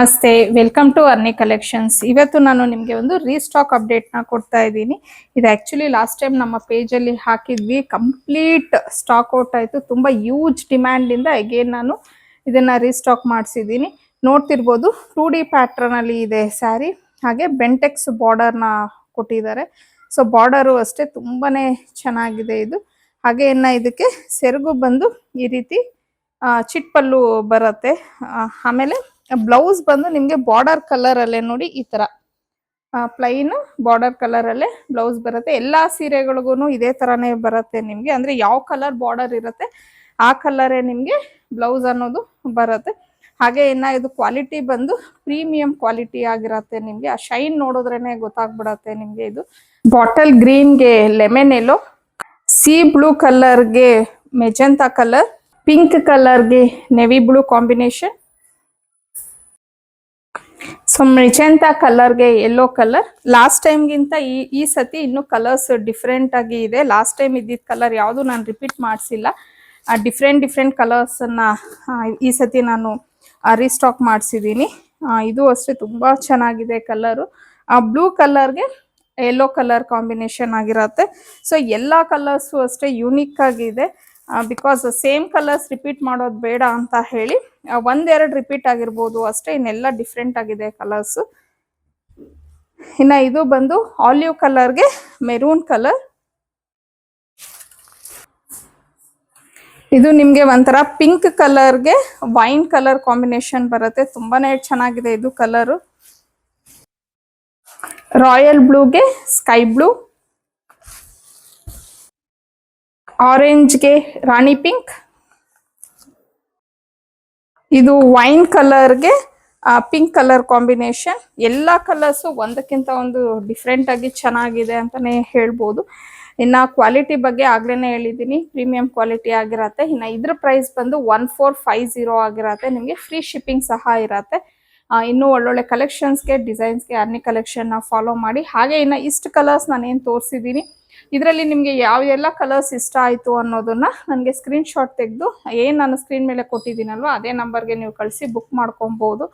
ನಮಸ್ತೆ, welcome to ಅರ್ನಿ collections. ಇವತ್ತು ನಾನು ನಿಮಗೆ ಒಂದು ರೀಸ್ಟಾಕ್ ಅಪ್ಡೇಟ್ನ ಕೊಡ್ತಾ ಇದ್ದೀನಿ. ಇದು ಆ್ಯಕ್ಚುಲಿ ಲಾಸ್ಟ್ ಟೈಮ್ ನಮ್ಮ ಪೇಜಲ್ಲಿ ಹಾಕಿದ್ವಿ, ಕಂಪ್ಲೀಟ್ ಸ್ಟಾಕ್ ಔಟ್ ಆಯಿತು. ತುಂಬ ಯೂಜ್ ಡಿಮ್ಯಾಂಡಿಂದ ಅಗೇನ್ ನಾನು ಇದನ್ನು ರೀಸ್ಟಾಕ್ ಮಾಡಿಸಿದ್ದೀನಿ. ನೋಡ್ತಿರ್ಬೋದು 2D ಪ್ಯಾಟ್ರನಲ್ಲಿ ಇದೆ ಸ್ಯಾರಿ, ಹಾಗೆ ಬೆಂಟೆಕ್ಸ್ ಬಾರ್ಡರ್ನ ಕೊಟ್ಟಿದ್ದಾರೆ. ಸೊ ಬಾರ್ಡರು ಅಷ್ಟೇ ತುಂಬಾ ಚೆನ್ನಾಗಿದೆ ಇದು. ಹಾಗೆ ಇದಕ್ಕೆ ಸೆರಗು ಬಂದು ಈ ರೀತಿ ಚಿಟ್ಪಲ್ಲು ಬರುತ್ತೆ. ಆಮೇಲೆ ಬ್ಲೌಸ್ ಬಂದು ನಿಮಗೆ ಬಾರ್ಡರ್ ಕಲರ್ ಅಲ್ಲೇ ನೋಡಿ, ಈ ತರ ಪ್ಲೈನ್ ಬಾರ್ಡರ್ ಕಲರ್ ಅಲ್ಲೇ ಬ್ಲೌಸ್ ಬರುತ್ತೆ. ಎಲ್ಲಾ ಸೀರೆಗಳಿಗೂ ಇದೇ ತರಾನೇ ಬರುತ್ತೆ ನಿಮ್ಗೆ. ಅಂದ್ರೆ ಯಾವ ಕಲರ್ ಬಾರ್ಡರ್ ಇರುತ್ತೆ ಆ ಕಲರೇ ನಿಮ್ಗೆ ಬ್ಲೌಸ್ ಅನ್ನೋದು ಬರುತ್ತೆ. ಹಾಗೆ ಇದು ಕ್ವಾಲಿಟಿ ಬಂದು ಪ್ರೀಮಿಯಂ ಕ್ವಾಲಿಟಿ ಆಗಿರತ್ತೆ. ನಿಮ್ಗೆ ಆ ಶೈನ್ ನೋಡಿದ್ರೇನೆ ಗೊತ್ತಾಗ್ಬಿಡತ್ತೆ ನಿಮ್ಗೆ. ಇದು ಬಾಟಲ್ ಗ್ರೀನ್ಗೆ ಲೆಮನ್ ಎಲ್ಲೋ, ಸಿ ಬ್ಲೂ ಕಲರ್ಗೆ ಮೆಜೆಂತಾ ಕಲರ್, ಪಿಂಕ್ ಕಲರ್ಗೆ navy blue combination, so magenta ಕಲರ್ಗೆ ಯೆಲ್ಲೋ ಕಲರ್. ಲಾಸ್ಟ್ ಟೈಮ್ಗಿಂತ ಈ ಸತಿ ಇನ್ನು ಕಲರ್ಸ್ ಡಿಫ್ರೆಂಟ್ ಆಗಿ ಇದೆ. ಲಾಸ್ಟ್ ಟೈಮ್ ಇದ್ದಿದ್ದ ಕಲರ್ ಯಾವುದು ನಾನು ರಿಪೀಟ್ ಮಾಡಿಸಿಲ್ಲ. ಡಿಫ್ರೆಂಟ್ ಕಲರ್ಸ್ ಅನ್ನ ಈ ಸತಿ ನಾನು ರೀಸ್ಟಾಕ್ ಮಾಡಿಸಿದ್ದೀನಿ. ಇದು ಅಷ್ಟೇ ತುಂಬಾ ಚೆನ್ನಾಗಿದೆ ಕಲರು. ಬ್ಲೂ ಕಲರ್ಗೆ ಯೆಲ್ಲೋ ಕಲರ್ ಕಾಂಬಿನೇಷನ್ ಆಗಿರತ್ತೆ. ಸೊ ಎಲ್ಲಾ ಕಲರ್ಸು ಅಷ್ಟೇ ಯೂನಿಕ್ ಆಗಿದೆ. ಬಿಕಾಸ್ ಸೇಮ್ ಕಲರ್ಸ್ ರಿಪೀಟ್ ಮಾಡೋದು ಬೇಡ ಅಂತ ಹೇಳಿ ಒಂದೆರಡು ರಿಪೀಟ್ ಆಗಿರ್ಬೋದು ಅಷ್ಟೇ, ಇನ್ನೆಲ್ಲ ಡಿಫ್ರೆಂಟ್ ಆಗಿದೆ ಕಲರ್ಸ್. ಇದು ಬಂದು ಆಲಿವ್ ಕಲರ್ಗೆ ಮೆರೂನ್ ಕಲರ್. ಇದು ನಿಮ್ಗೆ ಒಂಥರ ಪಿಂಕ್ ಕಲರ್ಗೆ ವೈನ್ ಕಲರ್ ಕಾಂಬಿನೇಷನ್ ಬರುತ್ತೆ. ತುಂಬಾನೇ ಚೆನ್ನಾಗಿದೆ ಇದು ಕಲರು. ರಾಯಲ್ ಬ್ಲೂಗೆ ಸ್ಕೈ ಬ್ಲೂ, ಆರೆಂಜ್ಗೆ ರಾಣಿ ಪಿಂಕ್, ಇದು ವೈನ್ ಕಲರ್ಗೆ ಪಿಂಕ್ ಕಲರ್ ಕಾಂಬಿನೇಷನ್. ಎಲ್ಲ ಕಲರ್ಸು ಒಂದಕ್ಕಿಂತ ಒಂದು ಡಿಫ್ರೆಂಟ್ ಆಗಿ ಚೆನ್ನಾಗಿದೆ ಅಂತಾನೆ ಹೇಳ್ಬೋದು. ಇನ್ನು ಕ್ವಾಲಿಟಿ ಬಗ್ಗೆ ಆಗ್ಲೇ ಹೇಳಿದ್ದೀನಿ, ಪ್ರೀಮಿಯಂ ಕ್ವಾಲಿಟಿ ಆಗಿರತ್ತೆ. ಇದ್ರ ಪ್ರೈಸ್ ಬಂದು 1450 ಆಗಿರತ್ತೆ. ನಿಮಗೆ ಫ್ರೀ ಶಿಪ್ಪಿಂಗ್ ಸಹ ಇರತ್ತೆ. ಇನ್ನೂ ಒಳ್ಳೊಳ್ಳೆ ಕಲೆಕ್ಷನ್ಸ್ಗೆ ಡಿಸೈನ್ಸ್ಗೆ ಅರ್ನಿ ಕಲೆಕ್ಷನ್ನ ಫಾಲೋ ಮಾಡಿ. ಹಾಗೆ ಇಷ್ಟು ಕಲರ್ಸ್ ನಾನೇನು ತೋರಿಸಿದ್ದೀನಿ ಇದರಲ್ಲಿ ನಿಮಗೆ ಯಾವೆಲ್ಲ ಕಲರ್ಸ್ ಇಷ್ಟ ಆಯಿತು ಅನ್ನೋದನ್ನ ನನಗೆ ಸ್ಕ್ರೀನ್ ಶಾಟ್ ತೆಗೆದು ಏನು ನಾನು ಸ್ಕ್ರೀನ್ ಮೇಲೆ ಕೊಟ್ಟಿದ್ದೀನಲ್ವ ಅದೇ ನಂಬರ್ಗೆ ನೀವು ಕಳಿಸಿ ಬುಕ್ ಮಾಡ್ಕೊಬೋದು.